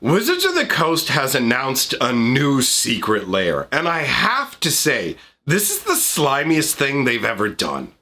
Wizards of the Coast has announced a new secret lair, and I have to say, this is the slimiest thing they've ever done.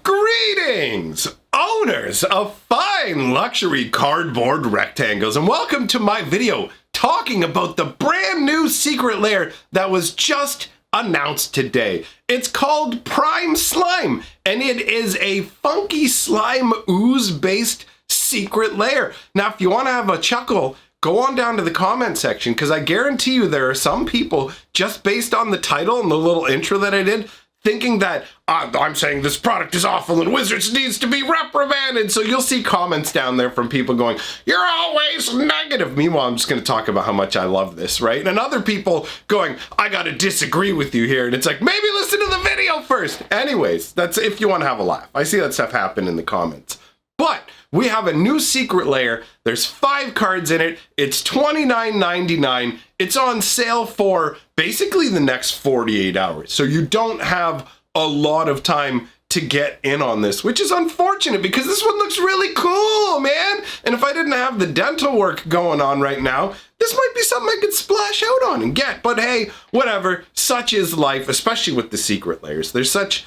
Greetings, owners of fine luxury cardboard rectangles, and welcome to my video talking about the brand new secret lair that was just announced today. It's called Prime Slime, and it is a funky slime ooze based secret lair. Now, if you want to have a chuckle, go on down to the comment section, because I guarantee you there are some people, just based on the title and the little intro that I did, thinking that I'm saying this product is awful and Wizards needs to be reprimanded. So you'll see comments down there from people going, "You're always negative." Meanwhile, I'm just going to talk about how much I love this, right? And other people going, "I got to disagree with you here." And it's like, maybe listen to the video first. Anyways, that's if you want to have a laugh. I see that stuff happen in the comments. But we have a new secret lair. There's 5 cards in it. It's $29.99. It's on sale for basically the next 48 hours. So you don't have a lot of time to get in on this, which is unfortunate because this one looks really cool, man. And if I didn't have the dental work going on right now, this might be something I could splash out on and get. But hey, whatever. Such is life, especially with the secret lairs. There's such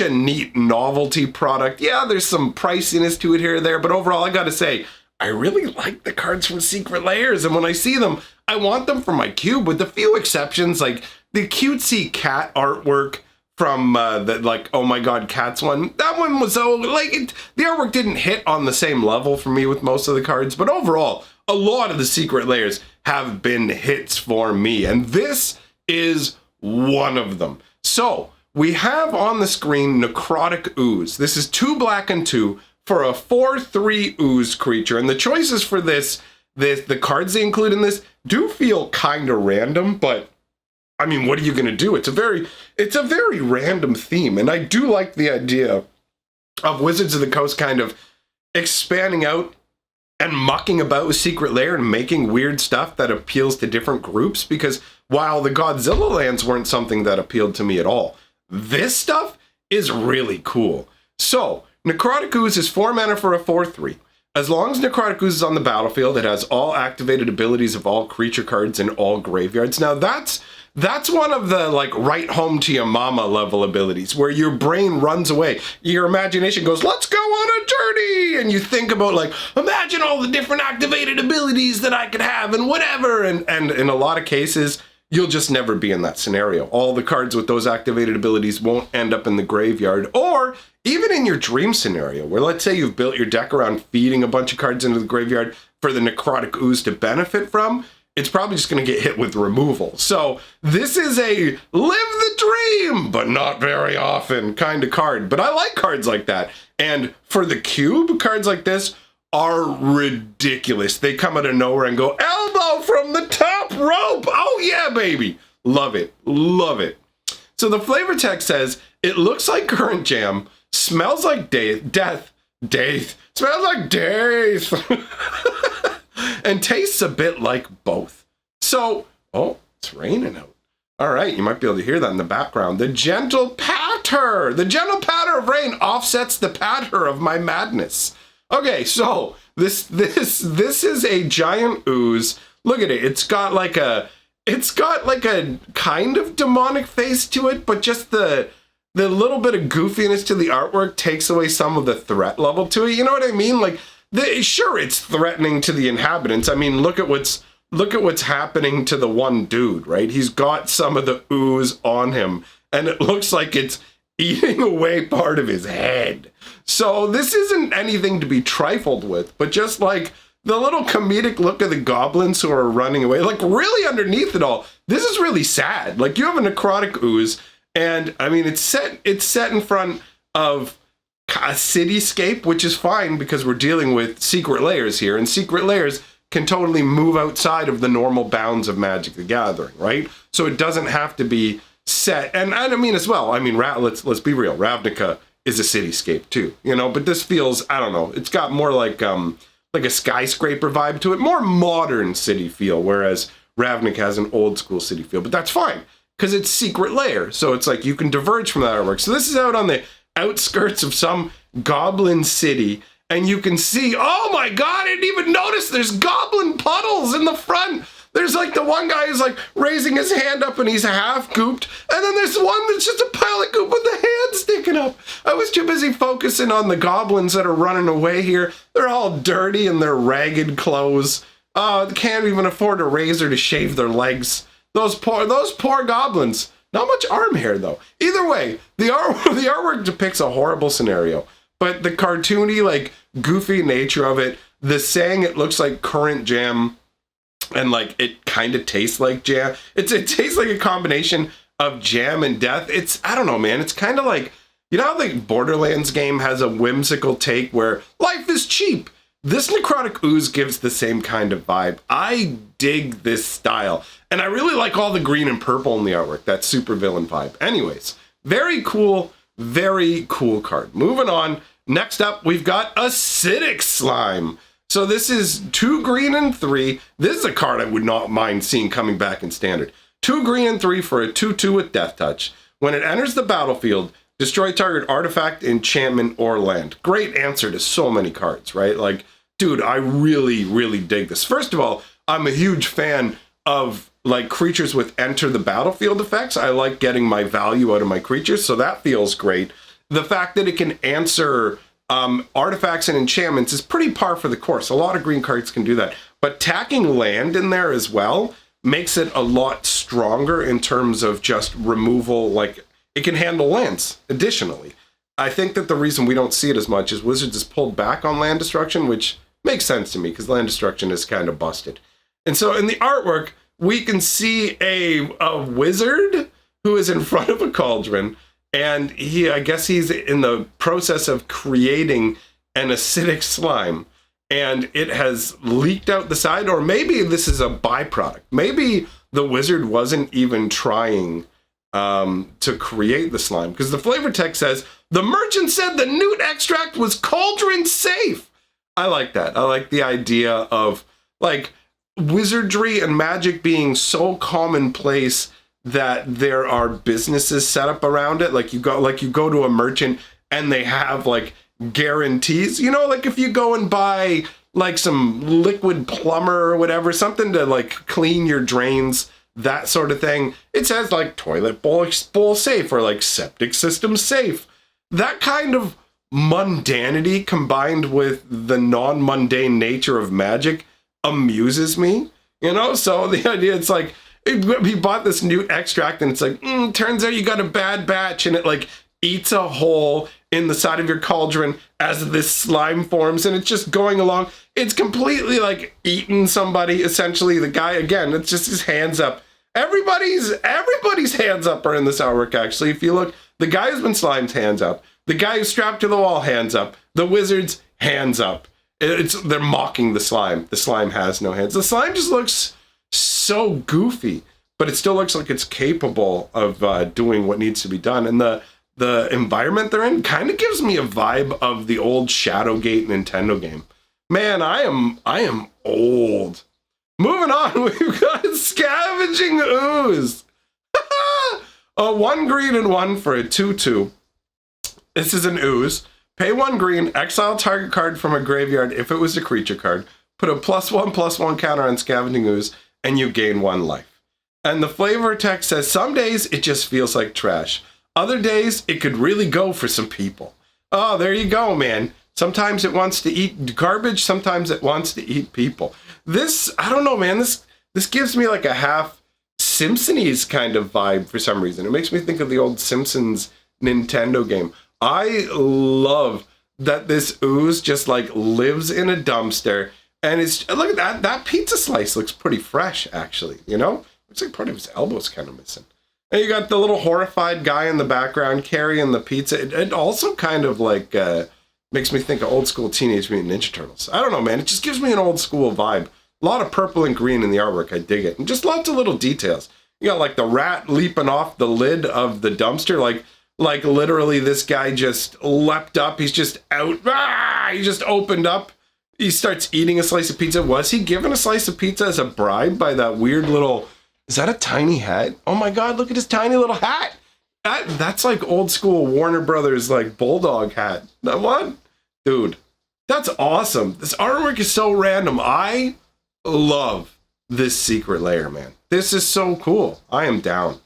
a neat novelty product. Yeah, there's some priciness to it here or there, but overall, I gotta say, I really like the cards from Secret Lairs, and when I see them, I want them for my cube, with a few exceptions, like the cutesy cat artwork from the, like, oh my god, cats one. That one was so, like, the artwork didn't hit on the same level for me with most of the cards, but overall, a lot of the Secret Lairs have been hits for me, and this is one of them. So, we have on the screen Necrotic Ooze. This is 2 black and 2 for a 4/3 ooze creature. And the choices for the cards they include in this do feel kind of random, but I mean, what are you going to do? It's a very random theme. And I do like the idea of Wizards of the Coast kind of expanding out and mucking about with Secret Lair and making weird stuff that appeals to different groups, because while the Godzilla lands weren't something that appealed to me at all, this stuff is really cool. So, Necrotic Ooze is 4 mana for a 4/3. As long as Necrotic Ooze is on the battlefield, it has all activated abilities of all creature cards in all graveyards. Now, that's one of the, like, right home to your mama level abilities, where your brain runs away. Your imagination goes, let's go on a journey! And you think about, like, imagine all the different activated abilities that I could have and whatever. And in a lot of cases, you'll just never be in that scenario. All the cards with those activated abilities won't end up in the graveyard, or even in your dream scenario, where let's say you've built your deck around feeding a bunch of cards into the graveyard for the Necrotic Ooze to benefit from, it's probably just going to get hit with removal. So this is a live the dream, but not very often kind of card. But I like cards like that. And for the cube, cards like this are ridiculous. They come out of nowhere and go, elbow from the top rope. Oh yeah, baby. Love it. Love it. So the flavor text says, it looks like current jam, smells like death, smells like death, and tastes a bit like both. So, oh, it's raining out. All right, you might be able to hear that in the background. The gentle patter of rain offsets the patter of my madness. Okay, so this is a giant ooze. Look at it. It's got like a kind of demonic face to it, but just the little bit of goofiness to the artwork takes away some of the threat level to it. You know what I mean? Like, sure, it's threatening to the inhabitants. I mean, look at what's happening to the one dude, right? He's got some of the ooze on him, and it looks like it's eating away part of his head. So this isn't anything to be trifled with, but just like the little comedic look of the goblins who are running away, like really underneath it all, this is really sad. Like, you have a Necrotic Ooze, and I mean, it's set in front of a cityscape, which is fine because we're dealing with Secret Lairs here, and Secret Lairs can totally move outside of the normal bounds of Magic the Gathering, right? So it doesn't have to be set, and I mean as well, I mean, let's be real, Ravnica is a cityscape too, you know, but this feels, I don't know, it's got more like a skyscraper vibe to it, more modern city feel, whereas Ravnica has an old school city feel, but that's fine, because it's Secret Lair, so it's like you can diverge from that artwork. So this is out on the outskirts of some goblin city, and you can see, oh my god, I didn't even notice there's goblin puddles in the front. There's like the one guy who's like raising his hand up and he's half gooped, and then there's one that's just a pile of goop with the hand sticking up. I was too busy focusing on the goblins that are running away here. They're all dirty in their ragged clothes. They can't even afford a razor to shave their legs. Those poor goblins. Not much arm hair though. Either way, the artwork depicts a horrible scenario, but the cartoony, like goofy nature of it, the saying it looks like current jam, and like it kind of tastes like jam. It tastes like a combination of jam and death. I don't know, man. It's kind of like, you know how the Borderlands game has a whimsical take where life is cheap? This Necrotic Ooze gives the same kind of vibe. I dig this style. And I really like all the green and purple in the artwork. That super villain vibe. Anyways, very cool card. Moving on. Next up, we've got Acidic Slime. So this is 2 green and 3. This is a card I would not mind seeing coming back in standard. 2 green and 3 for a 2/2 with Death Touch. When it enters the battlefield, destroy target artifact, enchantment, or land. Great answer to so many cards, right? Like, dude, I really dig this. First of all, I'm a huge fan of like creatures with enter the battlefield effects. I like getting my value out of my creatures, so that feels great. The fact that it can answer artifacts and enchantments is pretty par for the course. A lot of green cards can do that. But tacking land in there as well makes it a lot stronger in terms of just removal. Like, it can handle lands additionally. I think that the reason we don't see it as much is Wizards has pulled back on land destruction, which makes sense to me because land destruction is kind of busted. And so in the artwork, we can see a wizard who is in front of a cauldron, and I guess he's in the process of creating an acidic slime, and it has leaked out the side, or maybe this is a byproduct. Maybe the wizard wasn't even trying to create the slime, because the flavor text says, the merchant said the newt extract was cauldron safe. I like that. I like the idea of like wizardry and magic being so commonplace that there are businesses set up around it. Like you go to a merchant and they have like guarantees, you know, like if you go and buy like some liquid plumber or whatever, something to like clean your drains, that sort of thing. It says like toilet bowl safe or like septic system safe. That kind of mundanity combined with the non-mundane nature of magic amuses me, you know? So the idea, it's like, he bought this new extract and it's like, turns out you got a bad batch, and it like eats a hole in the side of your cauldron as this slime forms, and it's just going along. It's completely like eating somebody, essentially. The guy, again, it's just his hands up. Everybody's hands up are in this artwork, actually. If you look, the guy who's been slimed, hands up. The guy who's strapped to the wall, hands up. The wizard's hands up. They're mocking the slime. The slime has no hands. The slime just looks so goofy, but it still looks like it's capable of doing what needs to be done. And the environment they're in kind of gives me a vibe of the old Shadowgate Nintendo game. Man, I am old. Moving on, we've got Scavenging Ooze. A 1 green and 1 for a 2/2. This is an ooze. Pay 1 green, exile target card from a graveyard if it was a creature card. Put a +1/+1 counter on Scavenging Ooze, and you gain 1 life. And the flavor text says, some days it just feels like trash. Other days it could really go for some people. Oh, there you go, man. Sometimes it wants to eat garbage, sometimes it wants to eat people. This, I don't know, man, this gives me like a half Simpsons kind of vibe for some reason. It makes me think of the old Simpsons Nintendo game. I love that this ooze just like lives in a dumpster, and it's, look at that, that pizza slice looks pretty fresh, actually, you know? Looks like part of his elbow's kind of missing. And you got the little horrified guy in the background carrying the pizza. It also kind of like makes me think of old school Teenage Mutant Ninja Turtles. I don't know, man, it just gives me an old school vibe. A lot of purple and green in the artwork, I dig it. And just lots of little details. You got like the rat leaping off the lid of the dumpster, like literally this guy just leapt up. He's just out. He just opened up. He starts eating a slice of pizza. Was he given a slice of pizza as a bribe by that weird little, is that a tiny hat? Oh my God, look at his tiny little hat. That's like old school Warner Brothers, like bulldog hat. That one? Dude, That's awesome. This artwork is so random. I love this secret lair, man. This is so cool. I am down.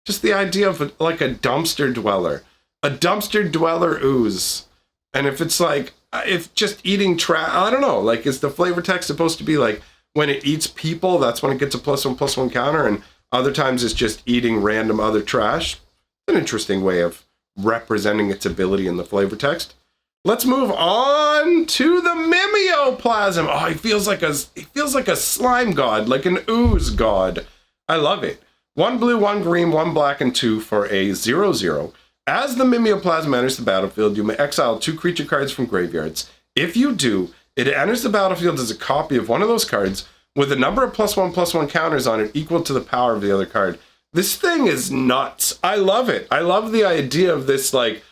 Just the idea of like a dumpster dweller. A dumpster dweller ooze. And if it's like, if just eating trash, I don't know, like is the flavor text supposed to be like when it eats people, that's when it gets a +1/+1 counter, and other times it's just eating random other trash? An interesting way of representing its ability in the flavor text. Let's move on to the Mimeoplasm. Oh, he feels like a slime god, like an ooze god. I love it. 1 blue, 1 green, 1 black, and 2 for a 0/0. As the Mimeoplasm enters the battlefield, you may exile 2 creature cards from graveyards. If you do, it enters the battlefield as a copy of one of those cards with a number of +1/+1 counters on it equal to the power of the other card. This thing is nuts. I love it. I love the idea of this like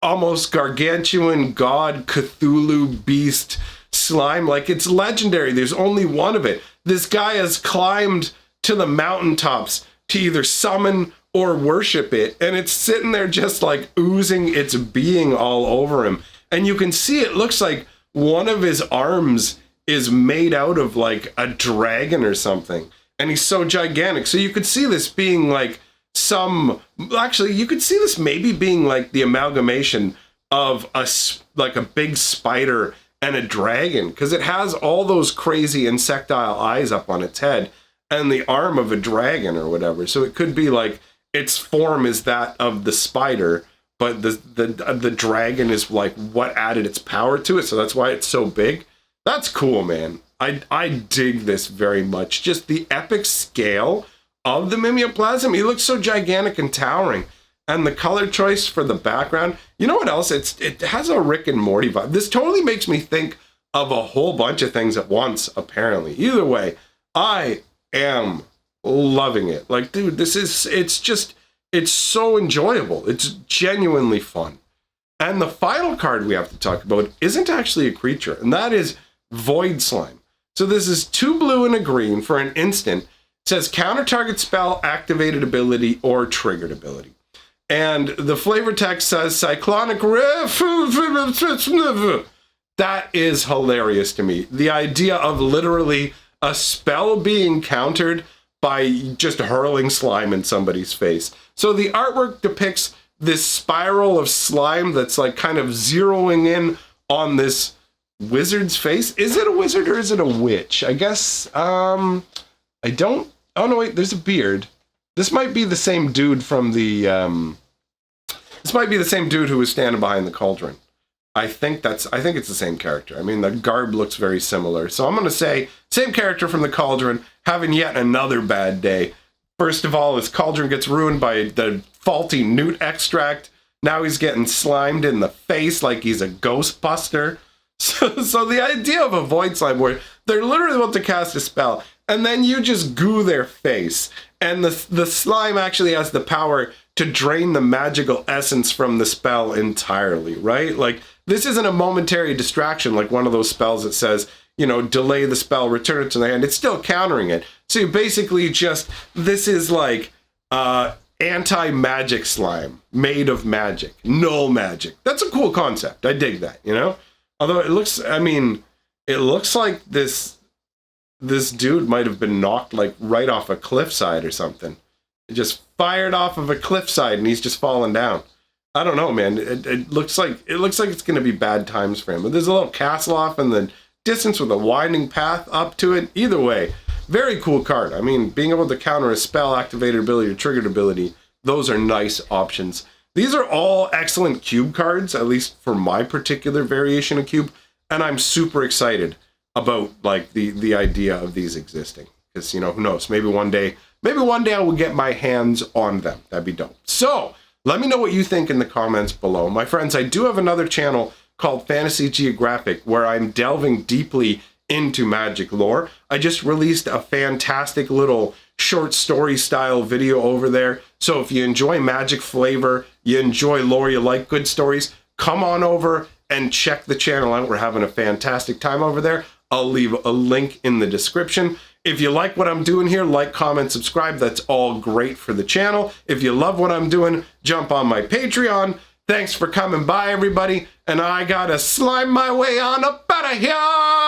almost gargantuan god Cthulhu beast slime. Like, it's legendary. There's only one of it. This guy has climbed to the mountaintops to either summon or worship it, and it's sitting there just like oozing its being all over him. And you can see it looks like one of his arms is made out of like a dragon or something, and he's so gigantic. So you could see this being like actually you could see this maybe being like the amalgamation of a big spider and a dragon, because it has all those crazy insectile eyes up on its head and the arm of a dragon or whatever. So it could be like its form is that of the spider, but the dragon is like what added its power to it, so that's why it's so big. That's cool, man. I dig this very much. Just the epic scale of the Mimeoplasm. He looks so gigantic and towering. And the color choice for the background. You know what else? It has a Rick and Morty vibe. This totally makes me think of a whole bunch of things at once, apparently. Either way, I am loving it. Like, dude, it's so enjoyable. It's genuinely fun. And the final card we have to talk about isn't actually a creature, and that is Void Slime. So this is 2 blue and a green for an instant. It says counter target spell, activated ability, or triggered ability. And the flavor text says Cyclonic Rift. That is hilarious to me. The idea of literally a spell being countered by just hurling slime in somebody's face. So the artwork depicts this spiral of slime that's like kind of zeroing in on this wizard's face. Is it a wizard or is it a witch? I guess, I don't, oh no wait, there's a beard. This might be the same dude from the, this might be the same dude who was standing behind the cauldron. I think it's the same character. I mean, the garb looks very similar. So I'm going to say, same character from the cauldron, having yet another bad day. First of all, his cauldron gets ruined by the faulty newt extract. Now he's getting slimed in the face like he's a ghostbuster. So the idea of a void slime where they're literally about to cast a spell, and then you just goo their face. And the slime actually has the power to drain the magical essence from the spell entirely, right? Like, this isn't a momentary distraction like one of those spells that says, you know, delay the spell, return it to the hand. It's still countering it. So you basically just, this is like anti-magic slime made of magic, null magic. That's a cool concept. I dig that, you know? Although it looks, I mean, it looks like this dude might have been knocked like right off a cliffside or something. It just fired off of a cliffside and he's just falling down. I don't know, man. It looks like it's going to be bad times for him. But there's a little castle off in the distance with a winding path up to it. Either way, very cool card. I mean, being able to counter a spell, activated ability, or triggered ability, those are nice options. These are all excellent cube cards, at least for my particular variation of cube, and I'm super excited about like the idea of these existing. Because, you know, who knows? Maybe one day I will get my hands on them. That'd be dope. So let me know what you think in the comments below. My friends, I do have another channel called Fantasy Geographic where I'm delving deeply into Magic lore. I just released a fantastic little short story style video over there. So if you enjoy Magic flavor, you enjoy lore, you like good stories, come on over and check the channel out. We're having a fantastic time over there. I'll leave a link in the description. If you like what I'm doing here, like, comment, subscribe. That's all great for the channel. If you love what I'm doing, jump on my Patreon. Thanks for coming by, everybody, and I gotta slime my way on up out of here.